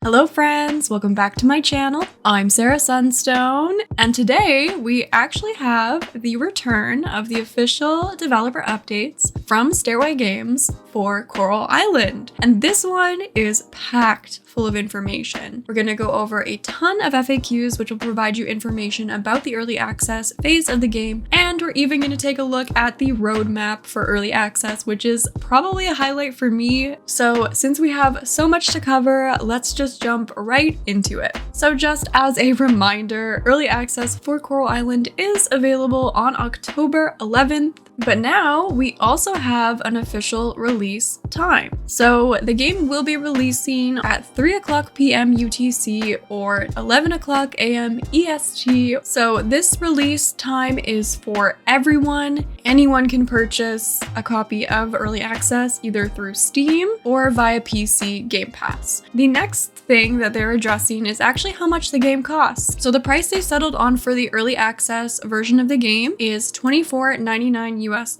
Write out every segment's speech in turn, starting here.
Hello friends, welcome back to my channel. I'm Sarah Sunstone, and today we actually have the return of the official developer updates from Stairway Games for Coral Island. And this one is packed full of information. We're gonna go over a ton of FAQs, which will provide you information about the early access phase of the game, and we're even gonna take a look at the roadmap for early access, which is probably a highlight for me. So since we have so much to cover, let's just jump right into it. So just as a reminder, early access for Coral Island is available on October 11th, but now we also have an official release time. So the game will be releasing at 3 o'clock p.m. UTC or 11 o'clock a.m. EST. So this release time is for everyone. Anyone can purchase a copy of early access either through Steam or via PC Game Pass. The next thing that they're addressing is actually how much the game costs. So the price they settled on for the early access version of the game is $24.99 US.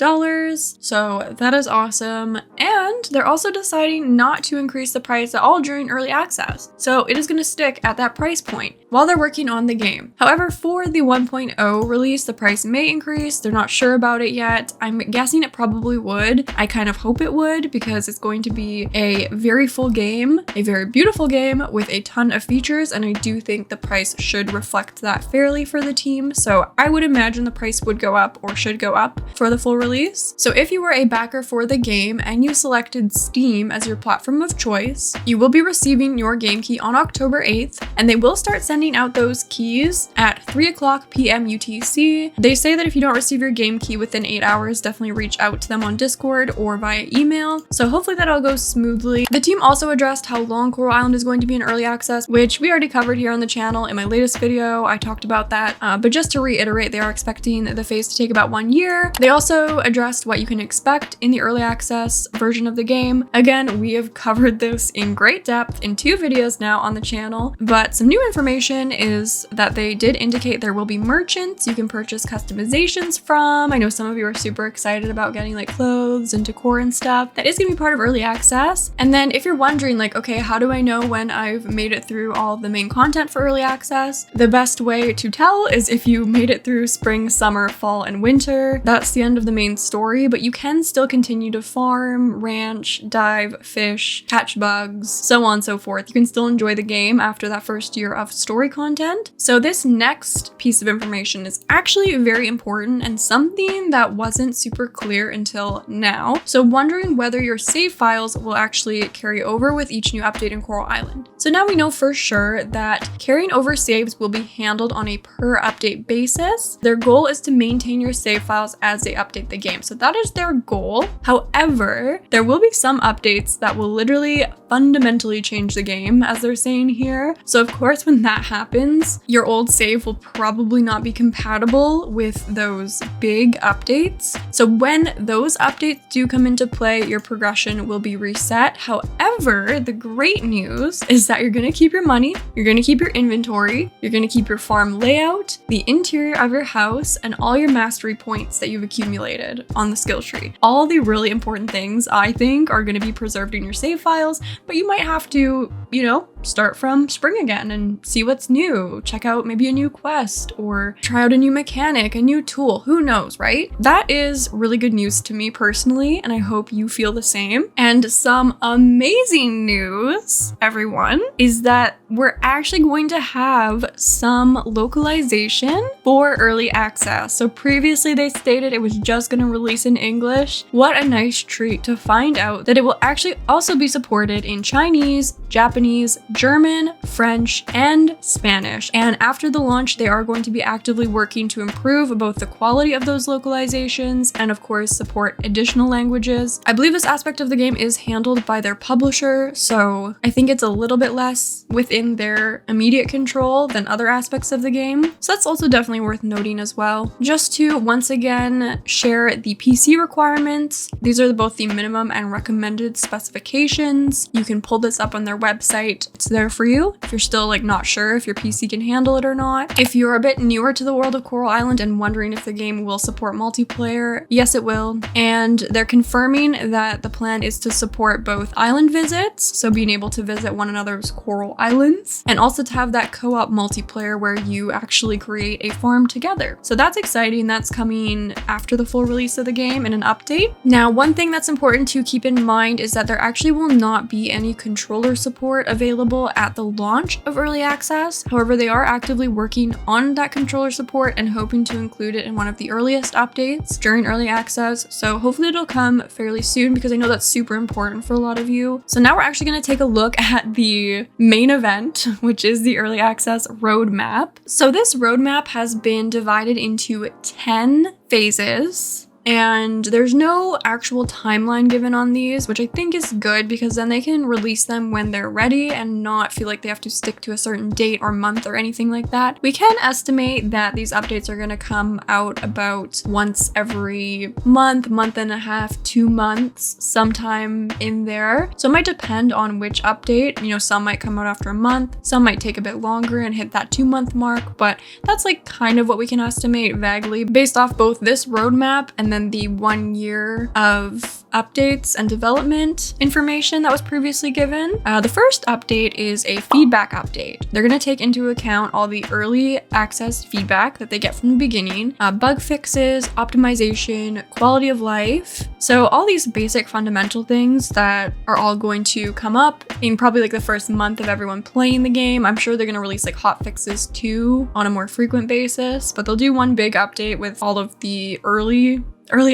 So that is awesome. And they're also deciding not to increase the price at all during early access. So it is going to stick at that price point while they're working on the game. However, for the 1.0 release, the price may increase. They're not sure about it yet. I'm guessing it probably would. I kind of hope it would because it's going to be a very full game, a very beautiful game with a ton of features, and I do think the price should reflect that fairly for the team. So I would imagine the price would go up or should go up for the full release. So if you were a backer for the game and you selected Steam as your platform of choice, you will be receiving your game key on October 8th, and they will start sending out those keys at 3 o'clock p.m. UTC. They say that if you don't receive your game key within 8 hours, definitely reach out to them on Discord or via email. So hopefully that all goes smoothly. The team also addressed how long Coral Island is going to be in early access, which we already covered here on the channel in my latest video. I talked about that, but just to reiterate, they are expecting the phase to take about 1 year. They also addressed what you can expect in the early access version of the game. Again, we have covered this in great depth in 2 videos now on the channel, but some new information is that they did indicate there will be merchants you can purchase customizations from. I know some of you are super excited about getting like clothes and decor and stuff. That is going to be part of early access. And then if you're wondering like, okay, how do I know when I've made it through all the main content for early access? The best way to tell is if you made it through spring, summer, fall, and winter. That's the end of the main story, but you can still continue to farm, ranch, dive, fish, catch bugs, so on and so forth. You can still enjoy the game after that first year of story content. So this next piece of information is actually very important and something that wasn't super clear until now. So wondering whether your save files will actually carry over with each new update in Coral Island. So now we know for sure that carrying over saves will be handled on a per update basis. Their goal is to maintain your save files as they update the game. So that is their goal. However, there will be some updates that will literally fundamentally change the game, as they're saying here. So of course, when that happens, your old save will probably not be compatible with those big updates. So when those updates do come into play, your progression will be reset. However, the great news is that you're going to keep your money, you're going to keep your inventory, you're going to keep your farm layout, the interior of your house, and all your mastery points that you've accumulated on the skill tree. All the really important things, I think, are going to be preserved in your save files, but you might have to, start from spring again and see what's new. Check out maybe a new quest or try out a new mechanic, a new tool, who knows, right? That is really good news to me personally, and I hope you feel the same. And some amazing news, everyone, is that we're actually going to have some localization for early access. So previously they stated it was just going to release in English. What a nice treat to find out that it will actually also be supported in Chinese, Japanese, German, French, and Spanish. And after the launch, they are going to be actively working to improve both the quality of those localizations and of course support additional languages. I believe this aspect of the game is handled by their publisher, so I think it's a little bit less within their immediate control than other aspects of the game. So that's also definitely worth noting as well. Just to once again share the PC requirements, these are both the minimum and recommended specifications. You can pull this up on their website website. It's there for you if you're still like not sure if your PC can handle it or not. If you're a bit newer to the world of Coral Island and wondering if the game will support multiplayer, yes, it will. And they're confirming that the plan is to support both island visits, so being able to visit one another's coral islands, and also to have that co-op multiplayer where you actually create a farm together. So that's exciting. That's coming after the full release of the game in an update. Now, one thing that's important to keep in mind is that there actually will not be any controller support available at the launch of early access. However, they are actively working on that controller support and hoping to include it in one of the earliest updates during early access. So hopefully it'll come fairly soon because I know that's super important for a lot of you. So now we're actually going to take a look at the main event, which is the early access roadmap. So this roadmap has been divided into 10 phases. And there's no actual timeline given on these, which I think is good because then they can release them when they're ready and not feel like they have to stick to a certain date or month or anything like that. We can estimate that these updates are going to come out about once every month, month and a half, 2 months, sometime in there. So it might depend on which update. You know, some might come out after a month, some might take a bit longer and hit that 2-month mark, but that's like kind of what we can estimate vaguely based off both this roadmap and then the 1 year of updates and development information that was previously given. The first update is a feedback update. They're going to take into account all the early access feedback that they get from the beginning, bug fixes, optimization, quality of life. So all these basic fundamental things that are all going to come up in probably like the first month of everyone playing the game. I'm sure they're going to release like hot fixes too on a more frequent basis, but they'll do one big update with all of the early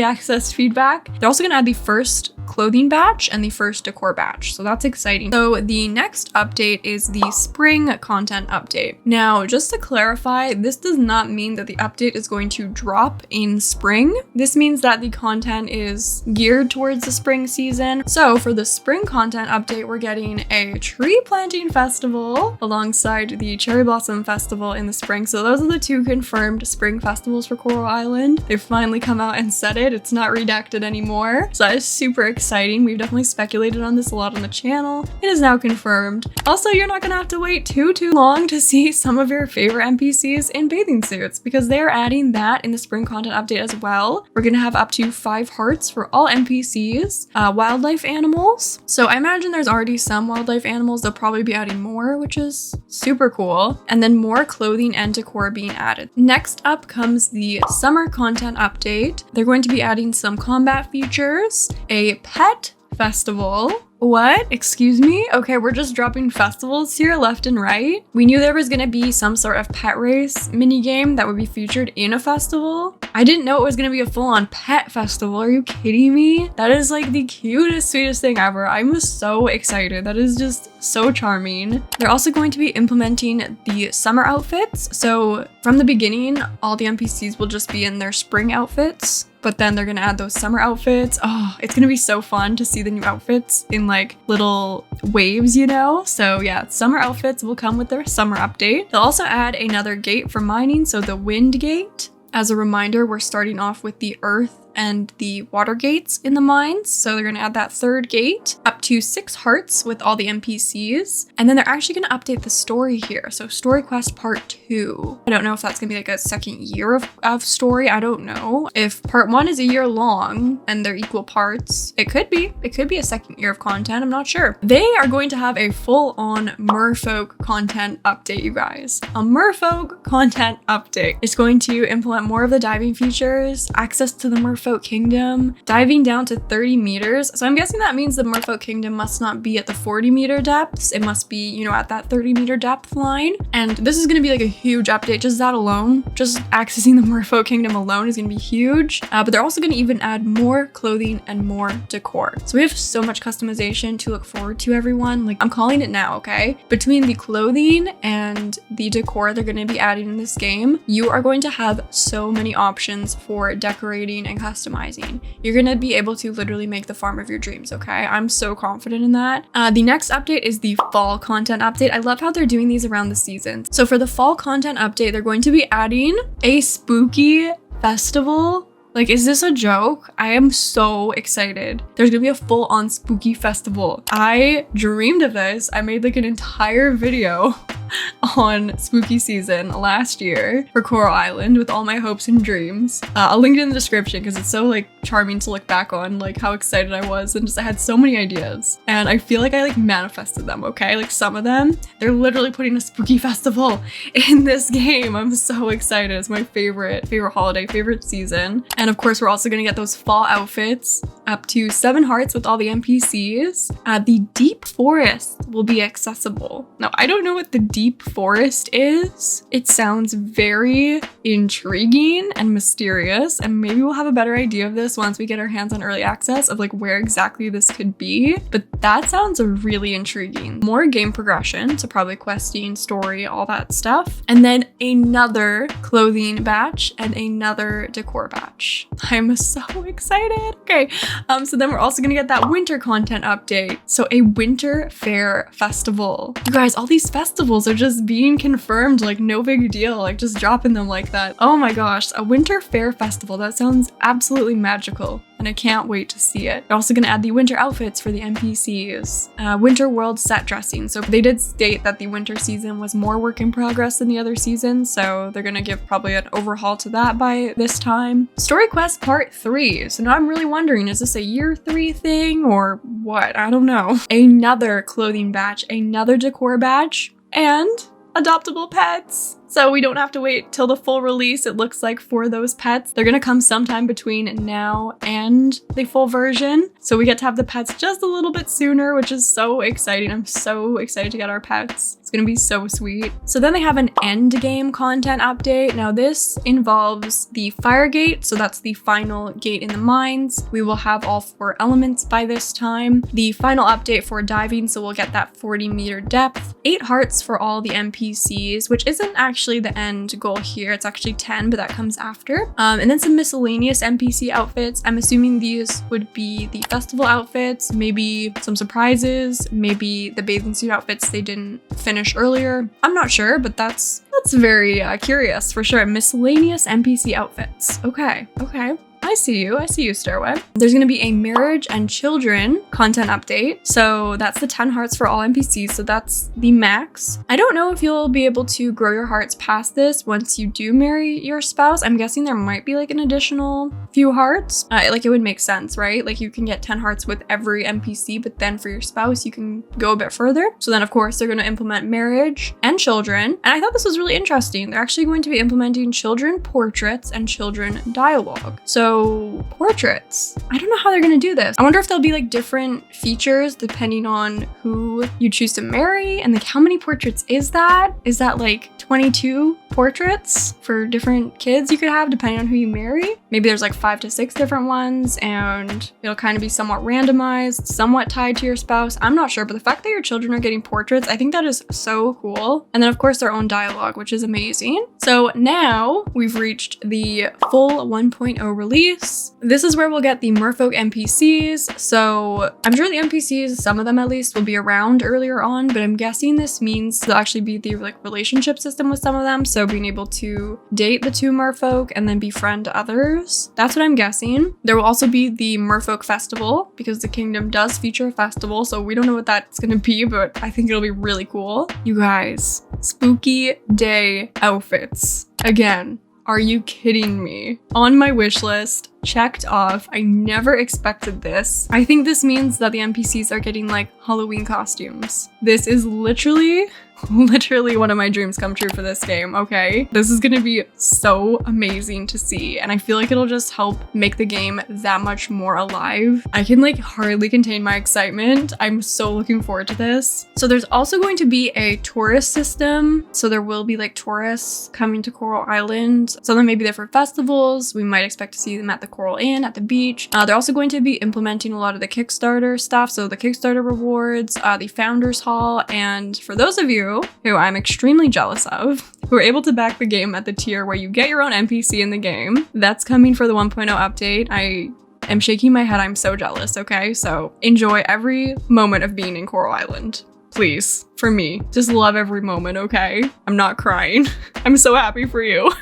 access feedback. They're also going to add the first clothing batch and the first decor batch. So that's exciting. So the next update is the spring content update. Now, just to clarify, this does not mean that the update is going to drop in spring. This means that the content is geared towards the spring season. So for the spring content update, we're getting a tree planting festival alongside the cherry blossom festival in the spring. So those are the 2 confirmed spring festivals for Coral Island. They've finally come out and said it. It's not redacted anymore. So that is super exciting. We've definitely speculated on this a lot on the channel. It is now confirmed. Also, you're not gonna have to wait too long to see some of your favorite NPCs in bathing suits because they are adding that in the spring content update as well. We're gonna have up to 5 hearts for all NPCs, wildlife animals. So I imagine there's already some wildlife animals. They'll probably be adding more, which is super cool. And then more clothing and decor being added. Next up comes the summer content update. They're going to be adding some combat features, a pet festival. What? Excuse me? Okay, we're just dropping festivals here left and right. We knew there was gonna be some sort of pet race minigame that would be featured in a festival. I didn't know it was gonna be a full-on pet festival. Are you kidding me? That is like the cutest, sweetest thing ever. I'm so excited. That is just so charming. They're also going to be implementing the summer outfits. So from the beginning, all the NPCs will just be in their spring outfits, but then they're gonna add those summer outfits. Oh, it's gonna be so fun to see the new outfits in like little waves, you know? So yeah, summer outfits will come with their summer update. They'll also add another gate for mining, so the wind gate. As a reminder, we're starting off with the earth and the water gates in the mines. So they're going to add that 3rd gate, up to 6 hearts with all the NPCs. And then they're actually going to update the story here. So Story Quest Part 2. I don't know if that's going to be like a second year of story. I don't know. If Part 1 is a year long and they're equal parts, it could be. It could be a second year of content. I'm not sure. They are going to have a full-on Merfolk content update, you guys. A Merfolk content update. It's going to implement more of the diving features, access to the Merfolk Kingdom, diving down to 30 meters. So I'm guessing that means the Merfolk Kingdom must not be at the 40-meter depths. It must be, you know, at that 30-meter depth line. And this is going to be like a huge update. Just that alone, just accessing the Merfolk Kingdom alone is going to be huge. But they're also going to even add more clothing and more decor. So we have so much customization to look forward to, everyone. Like, I'm calling it now, okay? Between the clothing and the decor they're going to be adding in this game, you are going to have so many options for decorating and customizing. You're gonna be able to literally make the farm of your dreams, okay? I'm so confident in that. The next update is the fall content update. I love how they're doing these around the seasons. So for the fall content update, they're going to be adding a spooky festival Like, is this a joke? I am so excited. There's gonna be a full-on spooky festival. I dreamed of this. I made like an entire video on spooky season last year for Coral Island with all my hopes and dreams. I'll link it in the description because it's so like charming to look back on, like how excited I was, and just I had so many ideas and I feel like I like manifested them. Okay, like some of them, they're literally putting a spooky festival in this game. I'm so excited. It's my favorite holiday, favorite season. And of course, we're also gonna get those fall outfits, up to 7 hearts with all the NPCs. The deep forest will be accessible. Now, I don't know what the deep forest is. It sounds very intriguing and mysterious, and maybe we'll have a better idea of this once we get our hands on early access of like where exactly this could be. But that sounds really intriguing. More game progression, so probably questing, story, all that stuff. And then another clothing batch and another decor batch. I'm so excited. Okay, so then we're also gonna get that winter content update. So a winter fair festival. You guys, all these festivals are just being confirmed, like no big deal, like just dropping them like that. Oh my gosh, a winter fair festival. That sounds absolutely magical. And I can't wait to see it. They're also gonna add the winter outfits for the NPCs, winter world set dressing. So they did state that the winter season was more work in progress than the other seasons, so they're gonna give probably an overhaul to that by this time. Story quest part 3. So now I'm really wondering, is this a year 3 thing or what? I don't know. Another clothing batch, another decor batch, and adoptable pets. So we don't have to wait till the full release, it looks like, for those pets. They're gonna come sometime between now and the full version. So we get to have the pets just a little bit sooner, which is so exciting. I'm so excited to get our pets. It's gonna be so sweet. So then they have an end game content update. Now this involves the fire gate. So that's the final gate in the mines. We will have all 4 elements by this time. The final update for diving. So we'll get that 40-meter depth, 8 hearts for all the NPCs, which isn't actually the end goal here. It's actually 10, but that comes after. And then some miscellaneous NPC outfits. I'm assuming these would be the festival outfits, maybe some surprises, maybe the bathing suit outfits they didn't finish earlier. I'm not sure, but that's very curious for sure. Miscellaneous NPC outfits. Okay. I see you, Stairway. There's gonna be a marriage and children content update. So that's the 10 hearts for all NPCs. So that's the max. I don't know if you'll be able to grow your hearts past this once you do marry your spouse. I'm guessing there might be like an additional few hearts. Like it would make sense, right? Like you can get 10 hearts with every NPC, but then for your spouse, you can go a bit further. So then of course they're gonna implement marriage and children. And I thought this was really interesting. They're actually going to be implementing children portraits and children dialogue. So portraits. I don't know how they're gonna do this. I wonder if there'll be like different features depending on who you choose to marry, and like how many portraits is that? Is that like 22 portraits for different kids you could have depending on who you marry? Maybe there's like 5 to 6 different ones, and it'll kind of be somewhat randomized, somewhat tied to your spouse. I'm not sure, but the fact that your children are getting portraits, I think that is so cool. And then of course their own dialogue, which is amazing. So now we've reached the full 1.0 release. This is where we'll get the Merfolk NPCs. So I'm sure the NPCs, some of them at least, will be around earlier on, but I'm guessing this means there'll actually be the like relationship system with some of them. So being able to date the 2 Merfolk and then befriend others. That's what I'm guessing. There will also be the Merfolk festival because the kingdom does feature a festival. So we don't know what that's gonna be, but I think it'll be really cool. You guys, spooky day outfits. Again, are you kidding me? On my wish list, checked off. I never expected this. I think this means that the NPCs are getting like Halloween costumes. This is literally one of my dreams come true for this game, okay? This is gonna be so amazing to see, and I feel like it'll just help make the game that much more alive. I can like hardly contain my excitement. I'm so looking forward to this. So there's also going to be a tourist system. So there will be like tourists coming to Coral Island. Some of them may be there for festivals. We might expect to see them at the Coral Inn, at the beach. They're also going to be implementing a lot of the Kickstarter stuff. So the Kickstarter rewards, the Founders Hall, and for those of you who I'm extremely jealous of, who are able to back the game at the tier where you get your own NPC in the game, that's coming for the 1.0 update. I am shaking my head. I'm so jealous, okay? So enjoy every moment of being in Coral Island. Please, for me, just love every moment, okay? I'm not crying. I'm so happy for you.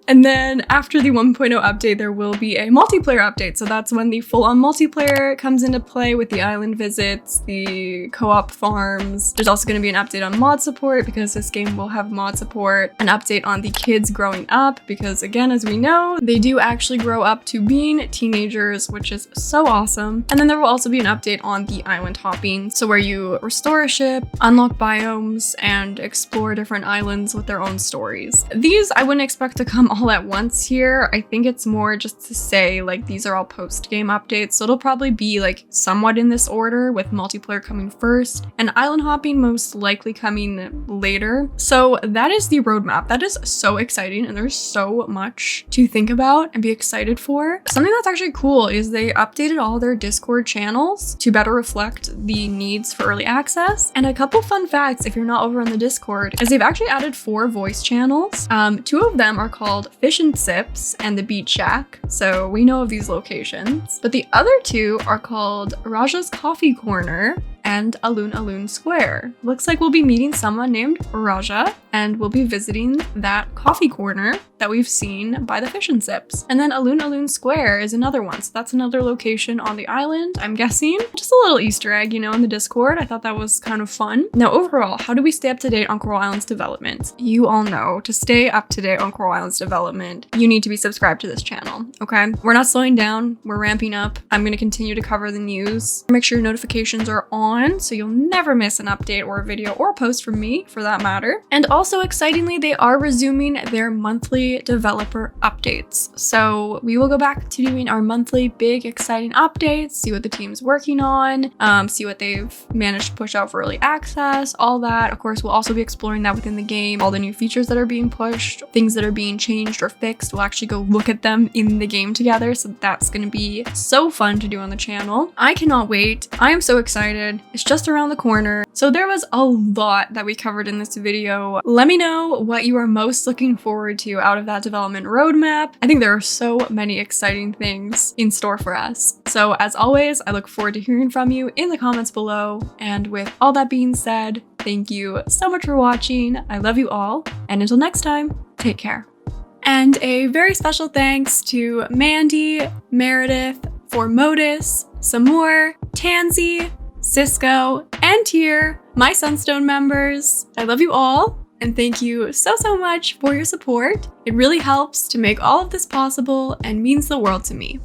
And then after the 1.0 update, there will be a multiplayer update. So that's when the full-on multiplayer comes into play with the island visits, the co-op farms. There's also going to be an update on mod support because this game will have mod support. An update on the kids growing up because, again, as we know, they do actually grow up to being teenagers, which is so awesome. And then there will also be an update on the island hopping. So where you restore a ship, unlock biomes, and explore different islands with their own stories. These I wouldn't expect to come all at once here. I think it's more just to say like these are all post-game updates, so it'll probably be like somewhat in this order, with multiplayer coming first and island hopping most likely coming later. So that is the roadmap. That is so exciting, and there's so much to think about and be excited for. Something that's actually cool is they updated all their Discord channels to better reflect the needs for early access. And a couple fun facts if you're not over on the Discord is they've actually added 4 voice channels. 2 of them are called Fish and Sips and the Beach Shack, so we know of these locations. But the other 2 are called Raja's Coffee Corner and Alun Alun Square. Looks like we'll be meeting someone named Raja, and we'll be visiting that coffee corner that we've seen by the Fish and Sips. And then Alun Alun Square is another one, so that's another location on the island, I'm guessing. Just a little Easter egg, you know, in the Discord. I thought that was kind of fun. Now, overall, how do we stay up to date on Coral Island's development? You all know, to stay up to date on Coral Island's development, you need to be subscribed to this channel, okay? We're not slowing down, we're ramping up. I'm gonna continue to cover the news. Make sure your notifications are on so you'll never miss an update or a video or a post from me, for that matter. And also, excitingly, they are resuming their monthly developer updates. So we will go back to doing our monthly big exciting updates, see what the team's working on, see what they've managed to push out for early access, all that. Of course, we'll also be exploring that within the game, all the new features that are being pushed, things that are being changed or fixed. We'll actually go look at them in the game together, so that's going to be so fun to do on the channel. I cannot wait. I am so excited. It's just around the corner. So there was a lot that we covered in this video. Let me know what you are most looking forward to out of that development roadmap. I think there are so many exciting things in store for us. So as always, I look forward to hearing from you in the comments below. And with all that being said, thank you so much for watching. I love you all. And until next time, take care. And a very special thanks to Mandy, Meredith, Formodus, Samur, Tansy, Cisco, and Tier, my Sunstone members. I love you all, and thank you so much for your support. It really helps to make all of this possible and means the world to me.